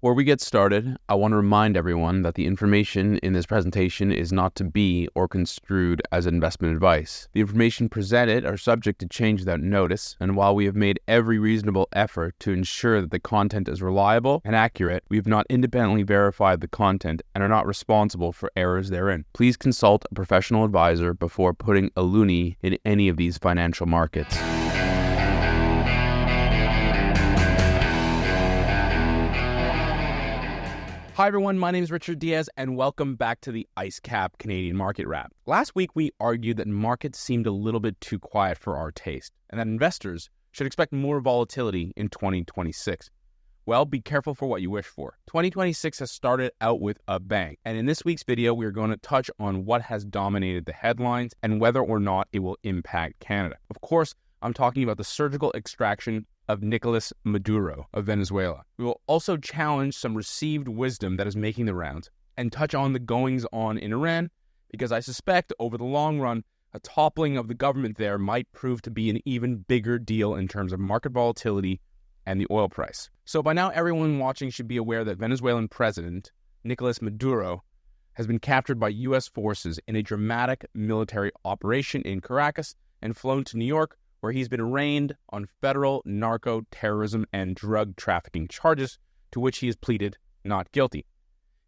Before we get started, I want to remind everyone that the information in this presentation is not to be or construed as investment advice. The information presented are subject to change without notice, and while we have made every reasonable effort to ensure that the content is reliable and accurate, we have not independently verified the content and are not responsible for errors therein. Please consult a professional advisor before putting a loonie in any of these financial markets. Hi everyone, my name is Richard Diaz and welcome back to the IceCap Canadian Market Wrap. Last week we argued that markets seemed a little bit too quiet for our taste and that investors should expect more volatility in 2026. Well, be careful for what you wish for. 2026 has started out with a bang, and in this week's video we are going to touch on what has dominated the headlines and whether or not it will impact Canada. Of course, I'm talking about the surgical extraction of Nicolas Maduro of Venezuela. We will also challenge some received wisdom that is making the rounds and touch on the goings-on in Iran, because I suspect over the long run, a toppling of the government there might prove to be an even bigger deal in terms of market volatility and the oil price. So by now, everyone watching should be aware that Venezuelan President Nicolas Maduro has been captured by U.S. forces in a dramatic military operation in Caracas and flown to New York, where he's been arraigned on federal narco-terrorism and drug trafficking charges, to which he has pleaded not guilty.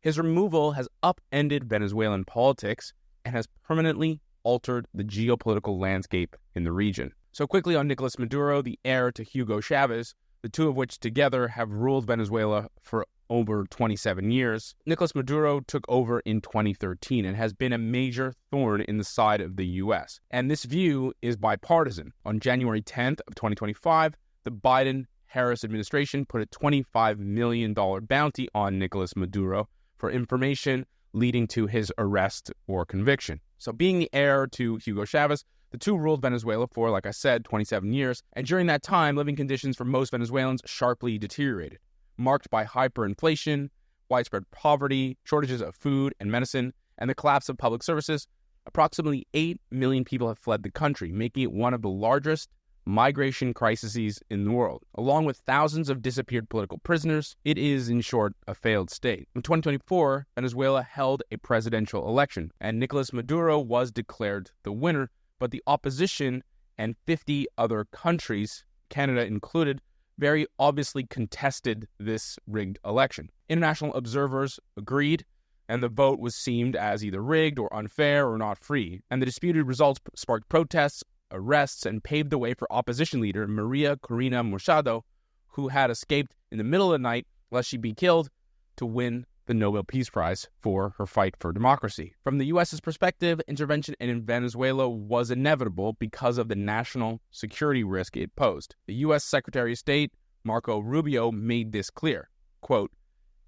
His removal has upended Venezuelan politics and has permanently altered the geopolitical landscape in the region. So quickly on Nicolas Maduro, the heir to Hugo Chavez, the two of which together have ruled Venezuela for over 27 years. Nicolas Maduro took over in 2013 and has been a major thorn in the side of the U.S. And this view is bipartisan. On January 10th of 2025, the Biden-Harris administration put a $25 million bounty on Nicolas Maduro for information leading to his arrest or conviction. So being the heir to Hugo Chavez, the two ruled Venezuela for, like I said, 27 years. And during that time, living conditions for most Venezuelans sharply deteriorated, marked by hyperinflation, widespread poverty, shortages of food and medicine, and the collapse of public services. Approximately 8 million people have fled the country, making it one of the largest migration crises in the world. Along with thousands of disappeared political prisoners, it is, in short, a failed state. In 2024, Venezuela held a presidential election, and Nicolas Maduro was declared the winner, but the opposition and 50 other countries, Canada included, very obviously contested this rigged election. International observers agreed, and the vote was seen as either rigged or unfair or not free. And the disputed results sparked protests, arrests, and paved the way for opposition leader Maria Corina Machado, who had escaped in the middle of the night lest she be killed, to win the Nobel Peace Prize for her fight for democracy. From the U.S.'s perspective, intervention in Venezuela was inevitable because of the national security risk it posed. The U.S. Secretary of State, Marco Rubio, made this clear. Quote,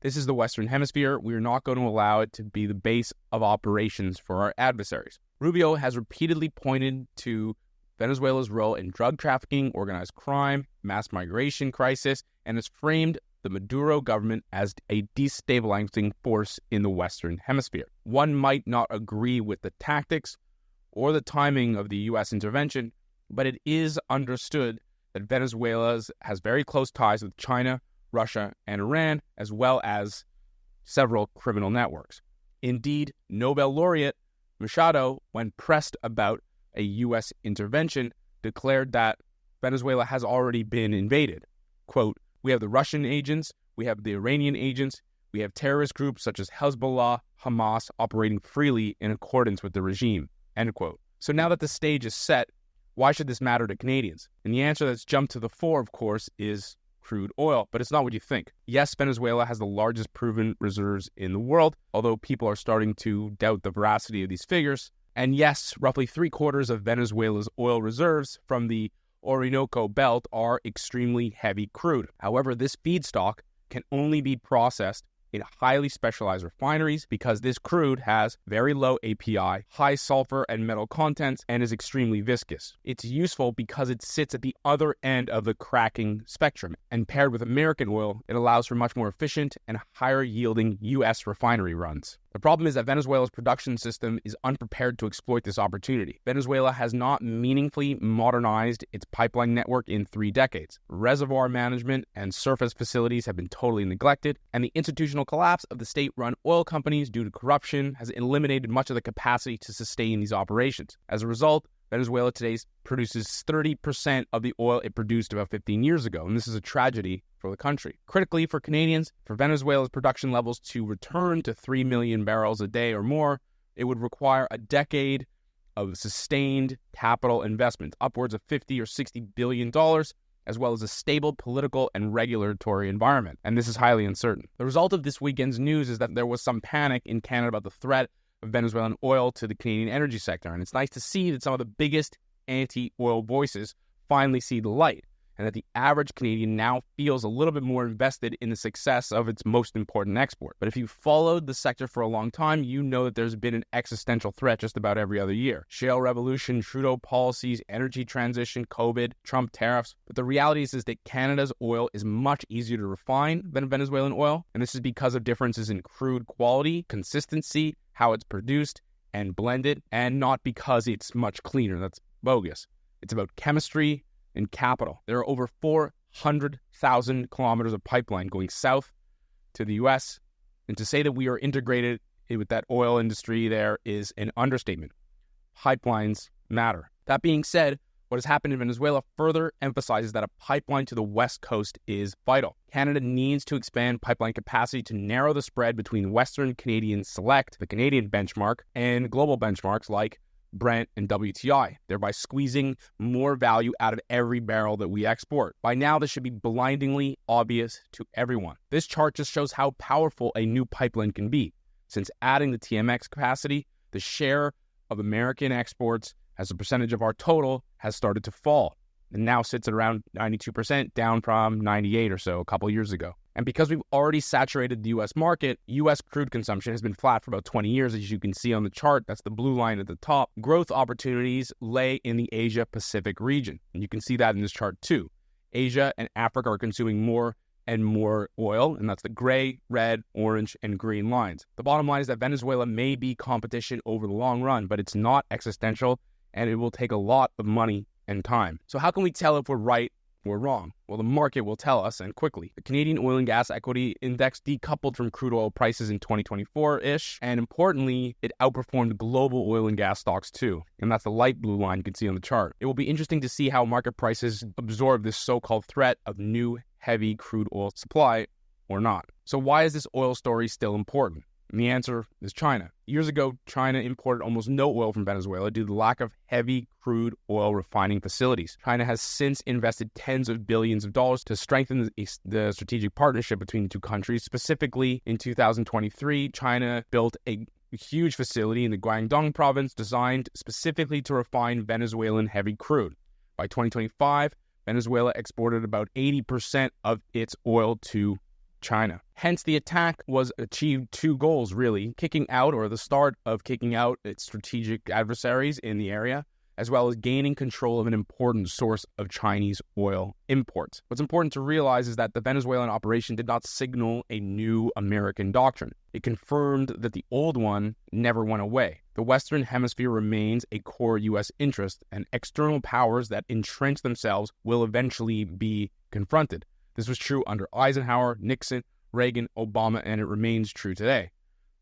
"This is the Western Hemisphere. We are not going to allow it to be the base of operations for our adversaries." Rubio has repeatedly pointed to Venezuela's role in drug trafficking, organized crime, mass migration crisis, and has framed the Maduro government as a destabilizing force in the Western Hemisphere. One might not agree with the tactics or the timing of the U.S. intervention, but it is understood that Venezuela has very close ties with China, Russia, and Iran, as well as several criminal networks. Indeed, Nobel laureate Machado, when pressed about a U.S. intervention, declared that Venezuela has already been invaded. Quote, "We have the Russian agents, we have the Iranian agents, we have terrorist groups such as Hezbollah, Hamas operating freely in accordance with the regime." End quote. So now that the stage is set, why should this matter to Canadians? And the answer that's jumped to the fore, of course, is crude oil, but it's not what you think. Yes, Venezuela has the largest proven reserves in the world, although people are starting to doubt the veracity of these figures. And yes, roughly 3/4 of Venezuela's oil reserves from the Orinoco Belt are extremely heavy crude. However, this feedstock can only be processed in highly specialized refineries because this crude has very low API, high sulfur and metal contents, and is extremely viscous. It's useful because it sits at the other end of the cracking spectrum, and paired with American oil, it allows for much more efficient and higher yielding U.S. refinery runs. The problem is that Venezuela's production system is unprepared to exploit this opportunity. Venezuela has not meaningfully modernized its pipeline network in 3 decades. Reservoir management and surface facilities have been totally neglected, and the institutional collapse of the state-run oil companies due to corruption has eliminated much of the capacity to sustain these operations. As a result, Venezuela today produces 30% of the oil it produced about 15 years ago, and this is a tragedy for the country. Critically for Canadians, for Venezuela's production levels to return to 3 million barrels a day or more, it would require a decade of sustained capital investment, upwards of $50 or $60 billion, as well as a stable political and regulatory environment, and this is highly uncertain. The result of this weekend's news is that there was some panic in Canada about the threat of Venezuelan oil to the Canadian energy sector. And it's nice to see that some of the biggest anti-oil voices finally see the light, and that the average Canadian now feels a little bit more invested in the success of its most important export. But if you've followed the sector for a long time, you know that there's been an existential threat just about every other year. Shale revolution, Trudeau policies, energy transition, COVID, Trump tariffs. But the reality is that Canada's oil is much easier to refine than Venezuelan oil, and this is because of differences in crude quality, consistency, how it's produced and blended, and not because it's much cleaner. That's bogus. It's about chemistry and capital. There are over 400,000 kilometers of pipeline going south to the U.S., and to say that we are integrated with that oil industry there is an understatement. Pipelines matter. That being said, what has happened in Venezuela further emphasizes that a pipeline to the west coast is vital. Canada needs to expand pipeline capacity to narrow the spread between Western Canadian Select, the Canadian benchmark, and global benchmarks like Brent and WTI, thereby squeezing more value out of every barrel that we export. By now, this should be blindingly obvious to everyone. This chart just shows how powerful a new pipeline can be. Since adding the TMX capacity, the share of American exports as a percentage of our total has started to fall and now sits at around 92%, down from 98 or so a couple years ago. And because we've already saturated the U.S. market, U.S. crude consumption has been flat for about 20 years, as you can see on the chart. That's the blue line at the top. Growth opportunities lay in the Asia-Pacific region, and you can see that in this chart too. Asia and Africa are consuming more and more oil, and that's the gray, red, orange, and green lines. The bottom line is that Venezuela may be competition over the long run, but it's not existential, and it will take a lot of money and time. So how can we tell if we're right or wrong? Well, the market will tell us, and quickly. The Canadian Oil and Gas Equity Index decoupled from crude oil prices in 2024-ish, and importantly, it outperformed global oil and gas stocks too. And that's the light blue line you can see on the chart. It will be interesting to see how market prices absorb this so-called threat of new heavy crude oil supply or not. So why is this oil story still important? And the answer is China. Years ago, China imported almost no oil from Venezuela due to the lack of heavy crude oil refining facilities. China has since invested tens of billions of dollars to strengthen the strategic partnership between the two countries. Specifically, in 2023, China built a huge facility in the Guangdong province designed specifically to refine Venezuelan heavy crude. By 2025, Venezuela exported about 80% of its oil to China. Hence, the attack was achieved 2 goals, really. Kicking out, or the start of kicking out, its strategic adversaries in the area, as well as gaining control of an important source of Chinese oil imports. What's important to realize is that the Venezuelan operation did not signal a new American doctrine. It confirmed that the old one never went away. The Western Hemisphere remains a core U.S. interest, and external powers that entrench themselves will eventually be confronted. This was true under Eisenhower, Nixon, Reagan, Obama, and it remains true today.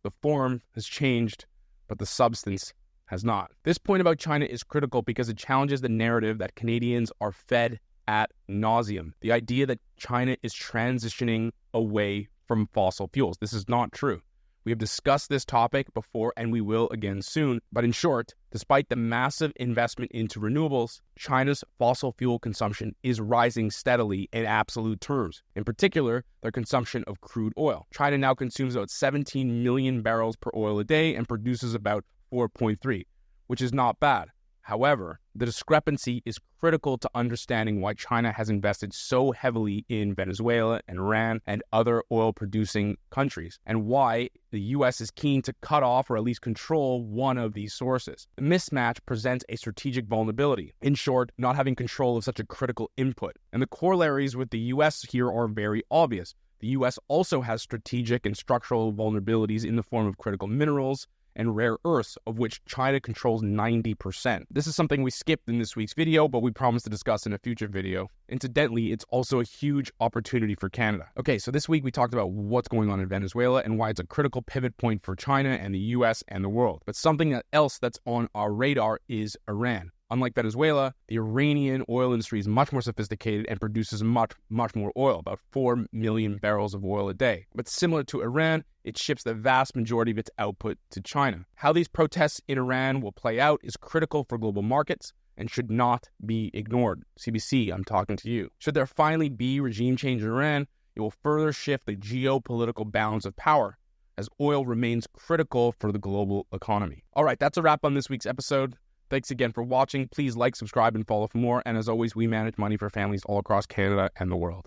The form has changed, but the substance has not. This point about China is critical because it challenges the narrative that Canadians are fed ad nauseum. The idea that China is transitioning away from fossil fuels. This is not true. We have discussed this topic before, and we will again soon. But in short, despite the massive investment into renewables, China's fossil fuel consumption is rising steadily in absolute terms. In particular, their consumption of crude oil. China now consumes about 17 million barrels per oil a day and produces about 4.3, which is not bad. However, the discrepancy is critical to understanding why China has invested so heavily in Venezuela and Iran and other oil-producing countries, and why the U.S. is keen to cut off or at least control one of these sources. The mismatch presents a strategic vulnerability. In short, not having control of such a critical input. And the corollaries with the U.S. here are very obvious. The U.S. also has strategic and structural vulnerabilities in the form of critical minerals and rare earths, of which China controls 90%. This is something we skipped in this week's video, but we promise to discuss in a future video. Incidentally, it's also a huge opportunity for Canada. Okay, so this week we talked about what's going on in Venezuela and why it's a critical pivot point for China and the US and the world. But something else that's on our radar is Iran. Unlike Venezuela, the Iranian oil industry is much more sophisticated and produces much more oil, about 4 million barrels of oil a day. But similar to Iran, it ships the vast majority of its output to China. How these protests in Iran will play out is critical for global markets and should not be ignored. CBC, I'm talking to you. Should there finally be regime change in Iran, it will further shift the geopolitical balance of power, as oil remains critical for the global economy. All right, that's a wrap on this week's episode. Thanks again for watching. Please like, subscribe, and follow for more. And as always, we manage money for families all across Canada and the world.